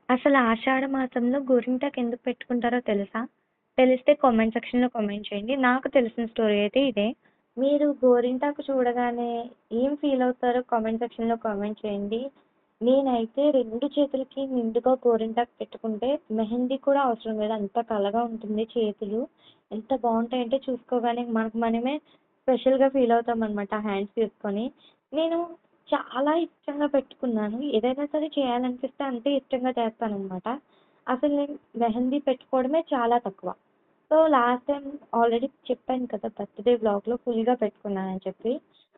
అసలు ఆషాఢ మాసంలో గోరింటాకు ఎందుకు పెట్టుకుంటారో తెలుసా? తెలిస్తే కామెంట్ సెక్షన్‌లో కామెంట్ చేయండి. నాకు తెలిసిన స్టోరీ అయితే ఇదే. మీరు గోరింటాకు చూడగానే ఏం ఫీల్ అవుతారో కామెంట్ సెక్షన్‌లో కామెంట్ చేయండి. నేనైతే 2 చేతులకి నిండుగా గోరింటాకు పెట్టుకుంటే మెహందీ కూడా అవసరం లేదు. అంత కళగా ఉంటుంది చేతులు. ఎంత బావుంటాయంటే చూసుకోగానే మనకు మనమే స్పెషల్‌గా ఫీల్ అవుతామనమాట హ్యాండ్స్ తీసుకొని. నేను చాలా ఇష్టంగా పెట్టుకున్నాను. ఏదైనా సరే చేయాలనిపిస్తే అంతే ఇష్టంగా చేస్తాననమాట. అసలు నేను మెహందీ పెట్టుకోవడమే చాలా తక్కువ. సో, లాస్ట్ టైమ్ ఆల్రెడీ చెప్పాను కదా! బర్త్‌డే వ్లాగ్‌లో ఫుల్‌గా పెట్టుకున్నానని చెప్పి.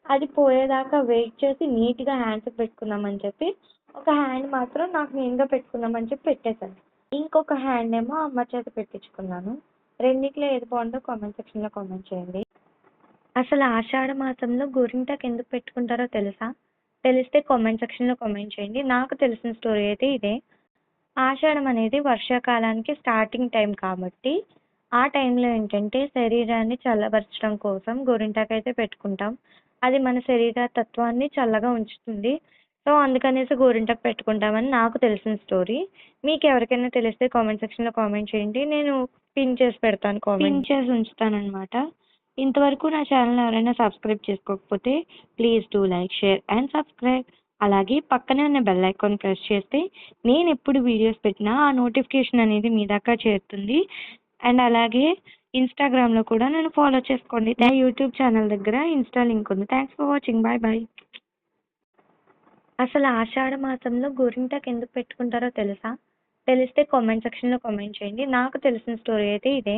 అది పోయేదాకా వెయిట్ చేసి నీట్‌గా హ్యాండ్స్‌కి పెట్టుకుందామని చెప్పి, ఒక హ్యాండ్ మాత్రం నాకు నేనుగా పెట్టుకుందామని చెప్పి పెట్టేశాను. ఇంకొక హ్యాండ్ ఏమో అమ్మ చేత పెట్టించుకున్నాను. రెండిట్లో ఏది బావుందో కామెంట్ సెక్షన్‌లో కామెంట్ చేయండి. అసలు ఆషాఢ మాసంలో గోరింటాకు ఎందుకు పెట్టుకుంటారో తెలుసా? తెలిస్తే కామెంట్ సెక్షన్‌లో కామెంట్ చేయండి. నాకు తెలిసిన స్టోరీ అయితే ఇదే. ఆషాఢం అనేది వర్షాకాలానికి స్టార్టింగ్ టైం కాబట్టి, ఆ టైంలో ఏంటంటే శరీరాన్ని చల్లబరచడం కోసం గోరింటాకైతే పెట్టుకుంటాం. అది మన శరీర తత్వాన్ని చల్లగా ఉంచుతుంది. సో, అందుకనేసి గోరింటాకు పెట్టుకుంటామని నాకు తెలిసిన స్టోరీ. మీకెవరికైనా తెలిస్తే కామెంట్ సెక్షన్‌లో కామెంట్ చేయండి. నేను పిన్ చేసి పెడతాను కామెంట్. పిన్ చేసి ఉంచుతాననమాట. ఇంతవరకు నా ఛానల్‌ని ఎవరైనా సబ్స్క్రైబ్ చేసుకోకపోతే please do like, share and subscribe. అలాగే పక్కనే ఉన్న బెల్ ఐకాన్ ప్రెస్ చేస్తే నేనెప్పుడు వీడియోస్ పెట్టినా ఆ నోటిఫికేషన్ అనేది మీ దాకా చేరుతుంది. అండ్ అలాగే ఇన్‌స్టాగ్రామ్‌లో కూడా నన్ను ఫాలో చేసుకోండి. నా యూట్యూబ్ ఛానల్ దగ్గర ఇన్‌స్టా లింక్ ఉంది. Thanks for watching. Bye bye. అసలు ఆషాఢ మాసంలో గోరింటాకు ఎందుకు పెట్టుకుంటారో తెలుసా? తెలిస్తే కామెంట్ సెక్షన్‌లో కామెంట్ చేయండి. నాకు తెలిసిన స్టోరీ అయితే ఇదే.